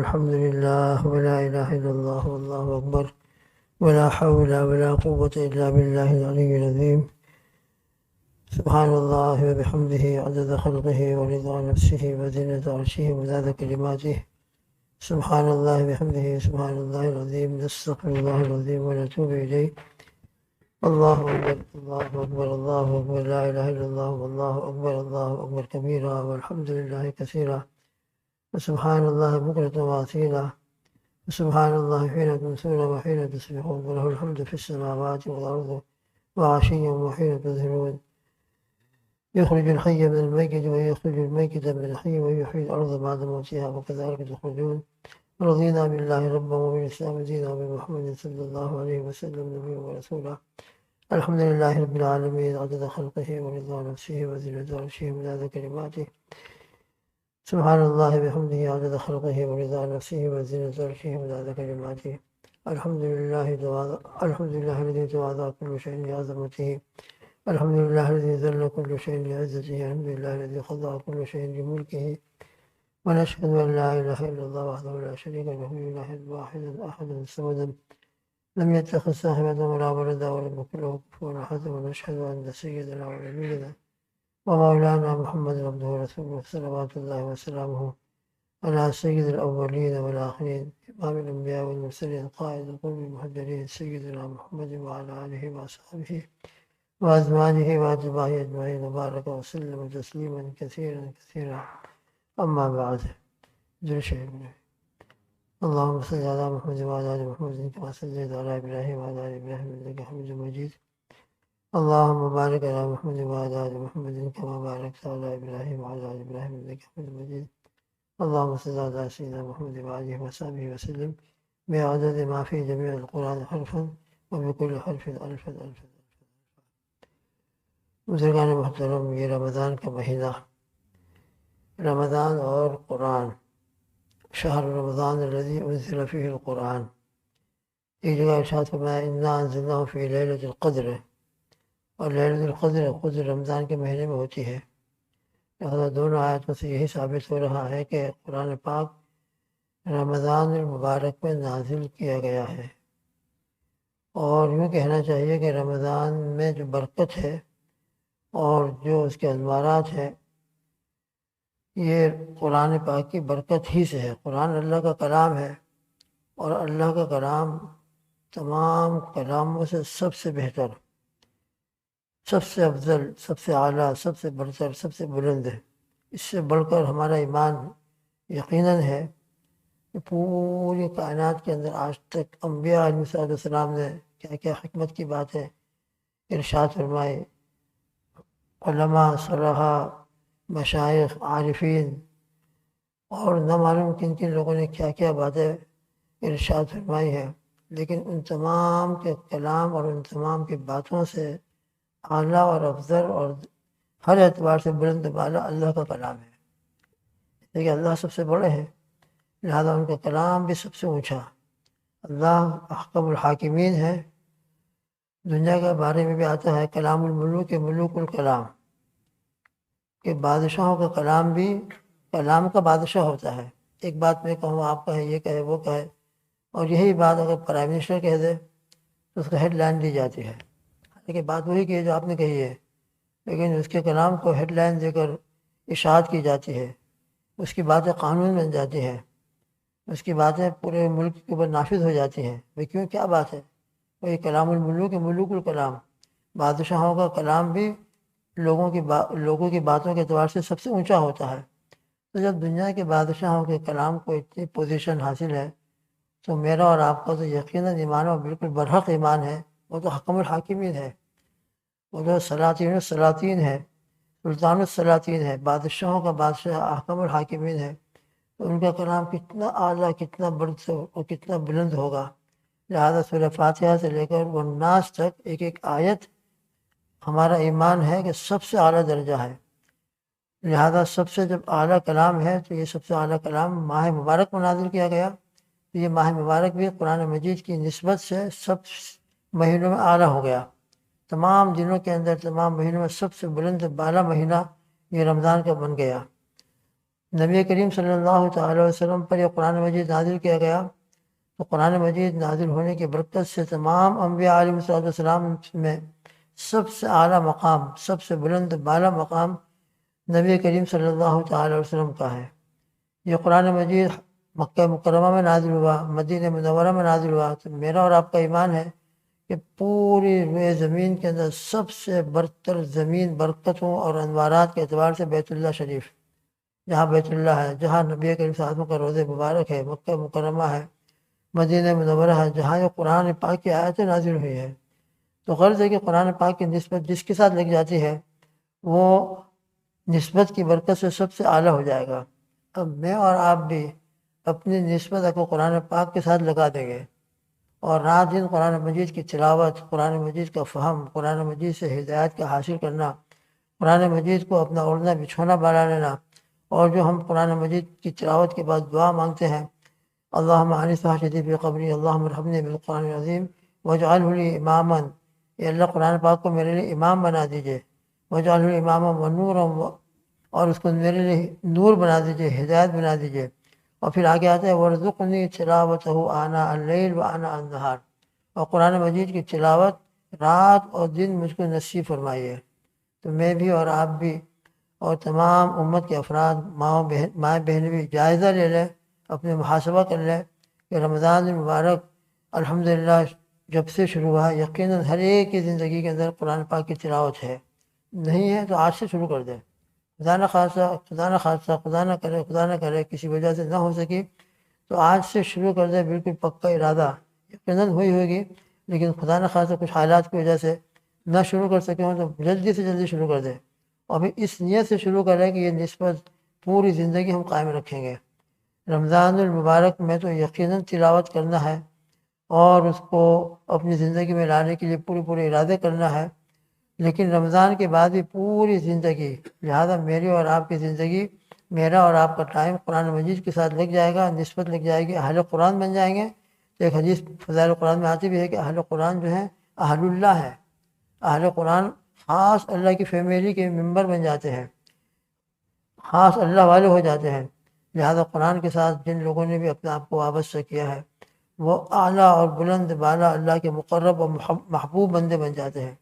والحمد لله ولا إله إلا الله والله أكبر ولا حول ولا قوة إلا بالله العلي العظيم. سبحان الله وبحمده عدد خلقه ورضا نفسه وزنة عرشه ومداد كلماته. سبحان الله وبحمده سبحان الله العظيم. نستغفر الله العظيم ونتوب إليه. الله أكبر الله أكبر الله أكبر لا إله إلا الله والله أكبر الله أكبر كبيرا والحمد لله كثيرا وسبحان الله بكرة وأصيلا وسبحان الله حين تمسون وحين تصبحون وله الحمد في السماوات والأرض وعشيا وحين تظهرون. يخرج الحي من الميت ويخرج الميت من الحي ويحيي الأرض بعد موتها وكذلك تخرجون. رضينا بالله ربا وبالإسلام دينا وبمحمد صلى الله عليه وسلم نبيا ورسولا. الحمد لله رب العالمين عدد خلقه ورضا نفسه وزنة عرشه ومداد كلماته. سبحان الله بحمده عدد خلقه ورضا نفسه وزنة عرشه ومداد كلماته. الحمد لله الذي تواضع كل شيء لعظمته. الحمد لله الذي ذل كل شيء لعزته. الحمد لله الذي خضع كل شيء لملكه. ونشهد أن لا إله إلا الله وحده لا شريك له إله واحد أحد صمد لم يتخذ صاحبة ولا ولدا ولم يكن له كفوا أحد. ونشهد أن سيدنا ونبينا ومولانا محمد عبده ورسوله صلوات الله وسلامه على سيد الأولين والآخرين إمام الأنبياء والمرسلين قائد القوم المهجرين سيدنا محمد وعلى آله وأصحابه وأزواجه وأتباعه أجمعين وبارك وسلم تسليما كثيرا كثيرا. أما بعد. اللهم صل على محمد وعلى آل محمد كما صليت على إبراهيم وعلى آل إبراهيم إنك حميد مجيد. اللهم بارك على محمد وعلى آل محمد كما باركت على إبراهيم وعلى آل إبراهيم إنك حميد مجيد. اللهم صل على سيدنا محمد وآله وصحبه وسلم بعدد ما في جميع القرآن حرفا وبكل حرف ألفا ألفا. بزرگان محترم، یہ رمضان کا مہینہ، رمضان اور قرآن، شہر رمضان الذی انزل فیہ القرآن. ایک جگہ ارشاد فرمایا انا انزلناہ فی لیلۃ القدر، اور لیلۃ القدر خود رمضان کے مہینے میں ہوتی ہے. لہذا دونوں آیتوں سے یہی ثابت ہو رہا ہے کہ قرآن پاک رمضان المبارک میں نازل کیا گیا ہے. اور یوں کہنا چاہیے کہ رمضان میں جو برکت ہے اور جو اس کے انوارات ہیں، یہ قرآن پاک کی برکت ہی سے ہے. قرآن اللہ کا کلام ہے، اور اللہ کا کلام تمام کلاموں سے سب سے بہتر، سب سے افضل، سب سے اعلیٰ، سب سے برتر، سب سے بلند ہے. اس سے بڑھ کر ہمارا ایمان یقیناً ہے کہ پوری کائنات کے اندر آج تک انبیاء علیہ السلام نے کیا کیا حکمت کی بات ہے ارشاد فرمائے. علماء، صلحاء، مشائخ، عارفین، اور نہ معلوم کن کن لوگوں نے کیا کیا باتیں ارشاد فرمائی ہے، لیکن ان تمام کے کلام اور ان تمام کی باتوں سے اعلیٰ اور افضل اور ہر اعتبار سے بلند بالا اللہ کا کلام ہے. لیکن اللہ سب سے بڑے ہیں، لہذا ان کا کلام بھی سب سے اونچا. اللہ احکم الحاکمین ہے. دنیا کے بارے میں بھی آتا ہے کلام الملوک ملوک الکلام، کہ بادشاہوں کا کلام بھی کلام کا بادشاہ ہوتا ہے. ایک بات میں کہوں، آپ کہے، یہ کہے، وہ کہے، اور یہی بات اگر پرائم منسٹر کہہ دے تو اس کا ہیڈ لائن دی جاتی ہے. لیکن بات وہی کی ہے جو آپ نے کہی ہے، لیکن اس کے کلام کو ہیڈ لائن دے کر اشاعت کی جاتی ہے. اس کی باتیں قانون بن جاتی ہیں، اس کی باتیں پورے ملک کے اوپر نافذ ہو جاتی ہیں. وہ کیوں؟ کیا بات ہے؟ وہی کلام الملوک ملوک الکلام، بادشاہوں کا کلام بھی لوگوں کی باتوں کے اعتبار سے سب سے اونچا ہوتا ہے. تو جب دنیا کے بادشاہوں کے کلام کو اتنی پوزیشن حاصل ہے، تو میرا اور آپ کا تو یقیناً ایمان اور بالکل برحق ایمان ہے. وہ تو حکم الحاکمین ہے، وہ تو سلاطین السلاطین ہے، سلطان السلاطین ہے، بادشاہوں کا بادشاہ، حکم الحاکمین ہے. تو ان کا کلام کتنا اعلیٰ، کتنا برد اور کتنا بلند ہوگا. لہذا سورہ فاتحہ سے لے کر والناس تک ایک ایک آیت ہمارا ایمان ہے کہ سب سے اعلیٰ درجہ ہے. لہذا سب سے جب اعلیٰ کلام ہے تو یہ سب سے اعلیٰ کلام ماہ مبارک میں نازل کیا گیا. تو یہ ماہ مبارک بھی قرآن مجید کی نسبت سے سب مہینوں میں اعلیٰ ہو گیا. تمام دنوں کے اندر، تمام مہینوں میں سب سے بلند بالا مہینہ یہ رمضان کا بن گیا. نبی کریم صلی اللہ تعالیٰ وسلم پر یہ قرآن مجید نازل کیا گیا، تو قرآن مجید نازل ہونے کی برکت سے تمام انبیاء علیہ السلام میں سب سے اعلیٰ مقام، سب سے بلند بالا مقام نبی کریم صلی اللہ تعالیٰ وسلم کا ہے۔ یہ قرآن مجید مکہ مکرمہ میں نازل ہوا، مدینہ منورہ میں نازل ہوا، تو میرا اور آپ کا ایمان ہے کہ پوری روئے زمین کے اندر سب سے برتر زمین برکتوں اور انوارات کے اعتبار سے بیت اللہ شریف، جہاں بیت اللہ ہے، جہاں نبی کریم صلی اللہ علیہ وسلم کا روضہ مبارک ہے، مکہ مکرمہ ہے، مدینہ منورہ ہے، جہاں یہ قرآن پاک کی آیتیں نازل ہوئی ہے، تو غرض ہے کہ قرآن پاک کی نسبت جس کے ساتھ لگ جاتی ہے وہ نسبت کی برکت سے سب سے اعلیٰ ہو جائے گا۔ اب میں اور آپ بھی اپنی نسبت کو قرآن پاک کے ساتھ لگا دیں گے، اور رات دن قرآن مجید کی تلاوت، قرآن مجید کا فہم، قرآن مجید سے ہدایت کا حاصل کرنا، قرآن مجید کو اپنا اوڑھنا بچھونا بنا لینا، اور جو ہم قرآن مجید کی تلاوت کے بعد دعا مانگتے ہیں، اللہم انی ساجدی فی قبری اللہم ارحمنی بالقرآن العظیم واجعلہ لی اماما، اے اللہ قرآن پاک کو میرے لیے امام بنا دیجئے، واجعلہ لی اماما ونورا، اور اس کو میرے لیے نور بنا دیجئے، ہدایت بنا دیجئے۔ اور پھر آگے آتا ہے وَارْزُقْنِي تِلَاوَتَهُ آنَاءَ اللَّيْلِ وَآنَاءَ النَّهَارِ، اور قرآن مجید کی تلاوت رات اور دن مجھ کو نصیب فرمائیے۔ تو میں بھی اور آپ بھی اور تمام امت کے افراد، مائیں بہنیں بھی جائزہ لے لیں، اپنے محاسبہ کر لیں کہ رمضان المبارک الحمدللہ جب سے شروع ہوا یقیناً ہر ایک کی زندگی کے اندر قرآن پاک کی تلاوت ہے، نہیں ہے تو آج سے شروع کر دیں۔ خدا نہ خاصہ خدا نہ کرے کسی وجہ سے نہ ہو سکی تو آج سے شروع کر دیں، بالکل پکا ارادہ، یقیناً ہوئی ہوگی، لیکن خدا نہ خاصہ کچھ حالات کی وجہ سے نہ شروع کر سکے ہوں تو جلدی سے جلدی شروع کر دیں، اور پھر اس نیت سے شروع کریں کہ یہ نسبت پوری زندگی ہم قائم رکھیں گے۔ رمضان المبارک میں تو یقیناً تلاوت کرنا ہے اور اس کو اپنی زندگی میں لانے کے لیے پورے ارادے کرنا ہے، لیکن رمضان کے بعد بھی پوری زندگی، لہذا میری اور آپ کی زندگی، میرا اور آپ کا ٹائم قرآن مجید کے ساتھ لگ جائے گا، نسبت لگ جائے گی، اہل قرآن بن جائیں گے۔ تو ایک حدیث فضائل قرآن میں آتی بھی ہے کہ اہل قرآن جو ہے اہل اللہ ہے، اہل قرآن خاص اللہ کی فیملی کے ممبر بن جاتے ہیں، خاص اللہ والے ہو جاتے ہیں۔ لہذا قرآن کے ساتھ جن لوگوں نے بھی اپنے آپ کو وابستہ کیا ہے وہ اعلیٰ اور بلند بالا اللہ کے مقرب اور محبوب بندے بن جاتے ہیں۔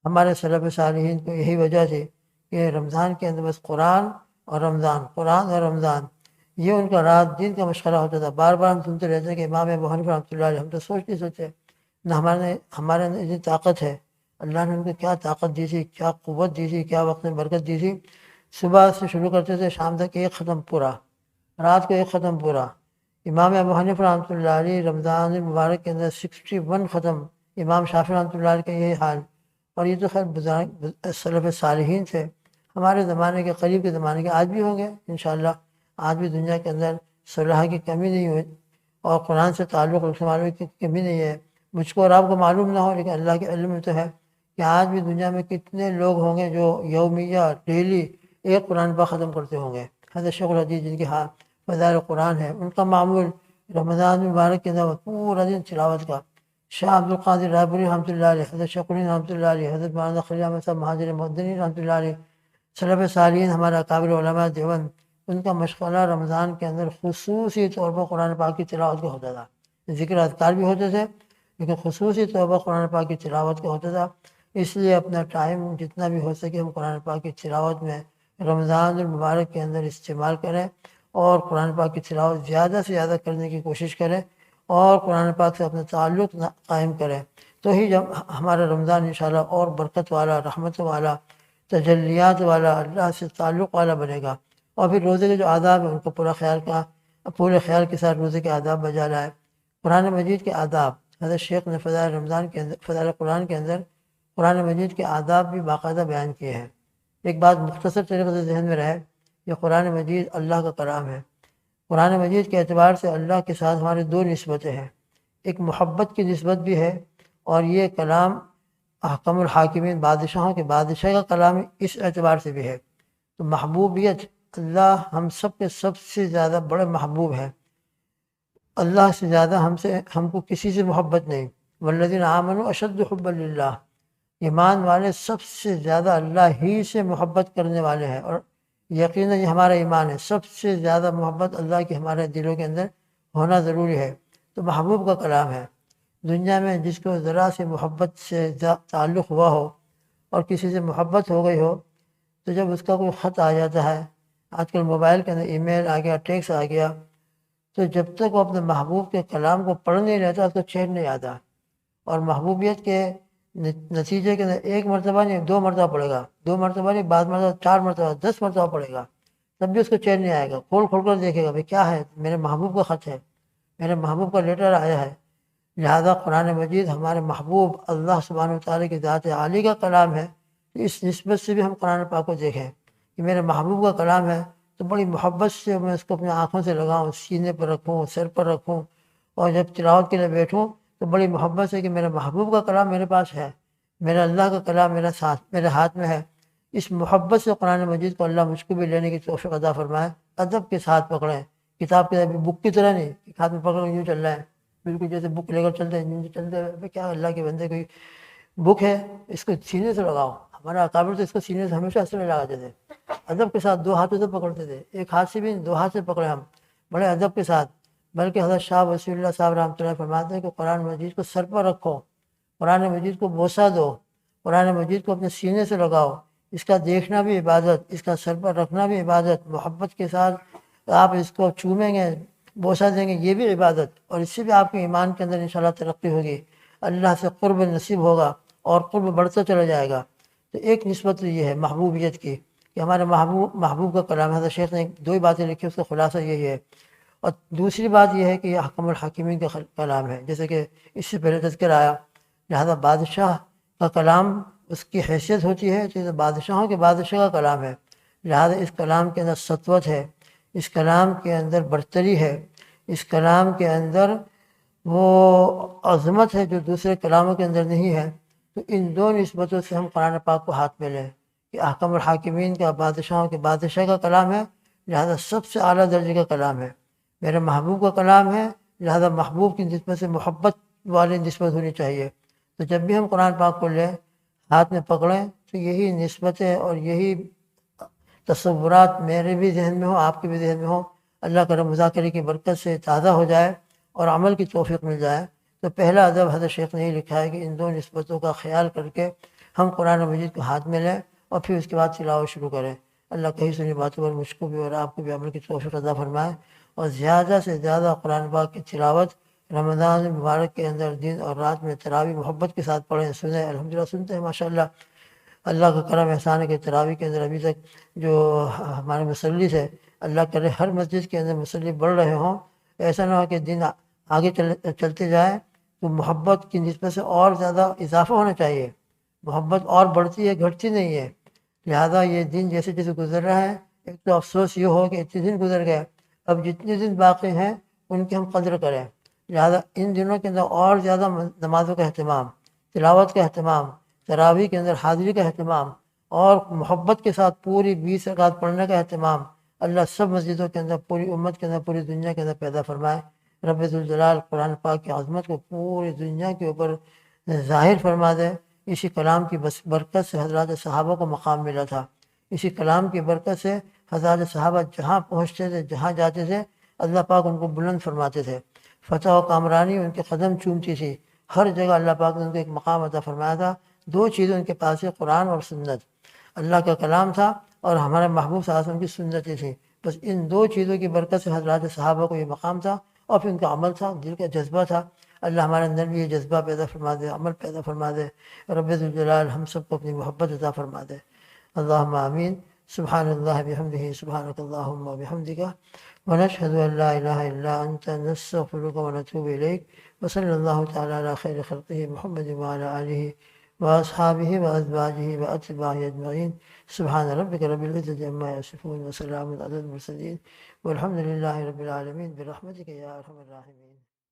ہمارے سلف صالحین کو یہی وجہ تھی کہ رمضان کے اندر بس قرآن اور رمضان، قرآن اور رمضان، یہ ان کا رات دن کا مشغلہ ہوتا تھا۔ بار بار ہم سنتے رہتے ہیں کہ امام ابو حنیفہ رحمۃ اللہ علیہ، ہم تو سوچ نہیں سوچتے نہ ہمارے اندر اتنی طاقت ہے، اللہ نے ان کو کیا طاقت دی تھی، کیا قوت دی تھی، کیا وقت میں برکت دی تھی۔ صبح سے شروع کرتے تھے شام تک ایک ختم پورا، رات کو ایک ختم پورا۔ امام ابو حنیفہ رحمۃ اللہ علیہ رمضان المبارک کے اندر 61 ختم، امام شافعی رحمۃ اللہ علیہ کا یہی حال۔ اور یہ تو خیر بزرگ سلف صالحین تھے، ہمارے زمانے کے قریب کے زمانے کے آج بھی ہوں گے انشاءاللہ، آج بھی دنیا کے اندر صلاح کی کمی نہیں ہوئی اور قرآن سے تعلق رکھنے والوں کی کمی نہیں ہے۔ مجھ کو اور آپ کو معلوم نہ ہو لیکن اللہ کے علم میں تو ہے کہ آج بھی دنیا میں کتنے لوگ ہوں گے جو یومیہ ڈیلی ایک قرآن پاک ختم کرتے ہوں گے۔ حضرت شیخ الحدیث جن کے ہاں فضائل قرآن ہے، ان کا معمول رمضان مبارک کے اندر پورا دن تلاوت کا۔ شاہ عبد القادر رائے رحمۃ اللہ علیہ، حضرت شیخ الہند رحمۃ اللہ علیہ، حضرت مولانا خلیل احمد صاحب مہاجر مدنی رحمۃ اللہ علیہ، سلف صالحین ہمارا اکابر علماء دیوبند، ان کا مشغلہ رمضان کے اندر خصوصی طور پر قرآن پاک کی تلاوت کا ہوتا تھا۔ ذکر اذکار بھی ہوتے تھے لیکن خصوصی طور پر قرآن پاک کی تلاوت کا ہوتا تھا۔ اس لیے اپنا ٹائم جتنا بھی ہو سکے ہم قرآن پاک کی تلاوت میں رمضان المبارک کے اندر استعمال کریں اور قرآن پاک کی تلاوت زیادہ سے زیادہ کرنے کی کوشش کریں اور قرآن پاک سے اپنا تعلق قائم کریں، تو ہی جب ہمارا رمضان انشاءاللہ اور برکت والا، رحمت والا، تجلیات والا، اللہ سے تعلق والا بنے گا۔ اور پھر روزے کے جو آداب ہیں ان کو پورے خیال کے ساتھ روزے کے آداب بجا لائے۔ قرآن مجید کے آداب، حضرت شیخ نے فضائل رمضان کے اندر، فضائل قرآن کے اندر قرآن مجید کے آداب بھی باقاعدہ بیان کیے ہیں۔ ایک بات مختصر طریقے سے ذہن میں رہے، یہ قرآن مجید اللہ کا کلام ہے۔ قرآن مجید کے اعتبار سے اللہ کے ساتھ ہماری دو نسبتیں ہیں، ایک محبت کی نسبت بھی ہے اور یہ کلام احکم الحاکمین، بادشاہوں کے بادشاہ کا کلام اس اعتبار سے بھی ہے۔ تو محبوبیت، اللہ ہم سب کے سب سے زیادہ بڑے محبوب ہے، اللہ سے زیادہ ہم کو کسی سے محبت نہیں۔ والذین آمنوا اشد حبا للہ، ایمان والے سب سے زیادہ اللہ ہی سے محبت کرنے والے ہیں، اور یقیناً یہ ہمارا ایمان ہے، سب سے زیادہ محبت اللہ کی ہمارے دلوں کے اندر ہونا ضروری ہے۔ تو محبوب کا کلام ہے۔ دنیا میں جس کو ذرا سے محبت سے تعلق ہوا ہو اور کسی سے محبت ہو گئی ہو، تو جب اس کا کوئی خط آ جاتا ہے، آج کل موبائل کے اندر ای میل آ گیا، ٹیکس آ گیا، تو جب تک وہ اپنے محبوب کے کلام کو پڑھ نہیں لیتا اس کو چین نہیں آتا، اور محبوبیت کے نتیجے کے اندر ایک مرتبہ نہیں 2 مرتبہ پڑھے گا، 2 مرتبہ نہیں، بعد مرتبہ 4 مرتبہ 10 مرتبہ پڑھے گا، تب بھی اس کو چین نہیں آئے گا۔ کھول کھول کر دیکھے گا بھائی کیا ہے، میرے محبوب کا خط ہے، میرے محبوب کا لیٹر آیا ہے۔ لہذا قرآن مجید ہمارے محبوب اللہ سبحانہ وتعالیٰ کی ذات عالی کا کلام ہے۔ اس نسبت سے بھی ہم قرآن پاک کو دیکھیں کہ میرے محبوب کا کلام ہے، تو بڑی محبت سے میں اس کو اپنی آنکھوں سے لگاؤں، سینے پر رکھوں، سر پر رکھوں، اور جب تلاوت کے لیے بیٹھوں تو بڑی محبت سے کہ میرے محبوب کا کلام میرے پاس ہے، میرا اللہ کا کلام میرے ہاتھ میں ہے۔ اس محبت سے قرآن مجید کو اللہ مجھ کو بھی لینے کی توفیق عطا فرمائے۔ ادب کے ساتھ پکڑیں، کتاب کے بک کی طرح نہیں کہ ہاتھ میں پکڑ یوں چل رہا ہے، بالکل جیسے بک لے کر چلتے ہیں، چلتے ہوئے کیا اللہ کے بندے کوئی بک ہے، اس کو سینے سے لگاؤ۔ ہمارا اکابر تو اس کو سینے سے ہمیشہ اس میں لگاتے تھے، ادب کے ساتھ 2 ہاتھوں سے پکڑتے تھے، ایک ہاتھ سے بھی 2 ہاتھ سے پکڑے ہم بڑے ادب کے ساتھ۔ بلکہ حضرت شاہ وسیع اللہ صاحب رحمۃ اللہ فرماتے ہیں کہ قرآن مجید کو سر پر رکھو، قرآن مجید کو بوسہ دو، قرآن مجید کو اپنے سینے سے لگاؤ، اس کا دیکھنا بھی عبادت، اس کا سر پر رکھنا بھی عبادت، محبت کے ساتھ آپ اس کو چومیں گے، بوسہ دیں گے، یہ بھی عبادت، اور اس سے بھی آپ کے ایمان کے اندر انشاءاللہ ترقی ہوگی، اللہ سے قرب نصیب ہوگا اور قرب بڑھتا چلا جائے گا۔ تو ایک نسبت یہ ہے محبوبیت کی کہ ہمارے محبوب کا کلام، حضرت شیخ نے 2 ہی باتیں لکھی، اس کا خلاصہ یہی ہے۔ اور دوسری بات یہ ہے کہ یہ احکم الحاکمین کا کلام ہے، جیسے کہ اس سے پہلے تذکر آیا، لہذا بادشاہ کا کلام اس کی حیثیت ہوتی ہے کہ بادشاہوں کے بادشاہ کا کلام ہے، لہذا اس کلام کے اندر سطوت ہے، اس کلام کے اندر برتری ہے، اس کلام کے اندر وہ عظمت ہے جو دوسرے کلاموں کے اندر نہیں ہے۔ تو ان 2 نسبتوں سے ہم قرآن پاک کو ہاتھ میں لیں کہ احکم الحاکمین کا بادشاہوں کے بادشاہ کا کلام ہے، لہذا سب سے اعلیٰ درجے کا کلام ہے، میرے محبوب کا کلام ہے، لہذا محبوب کی نسبت سے محبت والی نسبت ہونی چاہیے۔ تو جب بھی ہم قرآن پاک کو لیں، ہاتھ میں پکڑیں، تو یہی نسبتیں اور یہی تصورات میرے بھی ذہن میں ہوں، آپ کے بھی ذہن میں ہوں، اللہ کرم مذاکرے کی برکت سے تازہ ہو جائے اور عمل کی توفیق مل جائے۔ تو پہلا ادب حضرت شیخ نے یہ لکھا ہے کہ ان 2 نسبتوں کا خیال کر کے ہم قرآن مجید کو ہاتھ میں لیں اور پھر اس کے بعد تلاوت شروع کریں۔ اللہ کہیں سنی باتوں پر مجھ کو بھی اور آپ کو بھی عمل کی توفیق عطا فرمائے، اور زیادہ سے زیادہ قرآن پاک کی تلاوت رمضان مبارک کے اندر دن اور رات میں تراویح محبت کے ساتھ پڑھیں، سنیں، الحمدللہ سنتے ہیں ماشاءاللہ۔ اللہ کا کرم احسان ہے کہ تراویح کے اندر ابھی تک جو ہمارے مصلی ہے، اللہ کرے ہر مسجد کے اندر مصلی بڑھ رہے ہوں، ایسا نہ ہو کہ دن آگے چلتے جائیں تو محبت کی نسبت سے اور زیادہ اضافہ ہونا چاہیے، محبت اور بڑھتی ہے، گھٹتی نہیں ہے۔ لہذا یہ دن جیسے جیسے گزر رہا ہے، ایک تو افسوس یہ ہو کہ اتنے دن گزر گئے، اب جتنے دن باقی ہیں ان کی ہم قدر کریں۔ لہذا ان دنوں کے اندر اور زیادہ نمازوں کا اہتمام، تلاوت کا اہتمام، تراویح کے اندر حاضری کا اہتمام، اور محبت کے ساتھ پوری 20 رکعت پڑھنے کا اہتمام اللہ سب مسجدوں کے اندر، پوری امت کے اندر، پوری دنیا کے اندر پیدا فرمائے۔ رب ذوالجلال قرآن پاک کی عظمت کو پوری دنیا کے اوپر ظاہر فرما دے۔ اسی کلام کی برکت سے حضرات صحابہ کو مقام ملا تھا، اسی کلام کی برکت سے حضرات صحابہ جہاں پہنچتے تھے، جہاں جاتے تھے، اللہ پاک ان کو بلند فرماتے تھے، فتح و کامرانی ان کے قدم چومتی تھی، ہر جگہ اللہ پاک نے ان کو ایک مقام عطا فرمایا تھا۔ 2 چیزیں ان کے پاس ہے، قرآن اور سنت، اللہ کا کلام تھا اور ہمارے محبوب صلی اللہ علیہ وسلم کی سنتیں تھیں۔ بس ان 2 چیزوں کی برکت سے حضرات صحابہ کو یہ مقام تھا، اور پھر ان کا عمل تھا، دل کا جذبہ تھا۔ اللہ ہمارے اندر بھی یہ جذبہ پیدا فرما دے، عمل پیدا فرما دے۔ رب ذوالجلال ہم سب کو اپنی محبت عطا فرما دے۔ اللہم آمین۔ سبحان اللہ بحمدہ، سبحانک اللہم وبحمدک، ونشہد ان لا الہ الا انت، نستغفرک ونتوب الیک، وصلی اللہ تعالی علی خیر خلقہ محمد وعلی آلہ واصحابہ وازواجہ واتباعہ اجمعین۔ سبحان ربک رب العزۃ عما یصفون، وسلام علی المرسلین، والحمد للہ رب العالمین، برحمتک یا ارحم الراحمین۔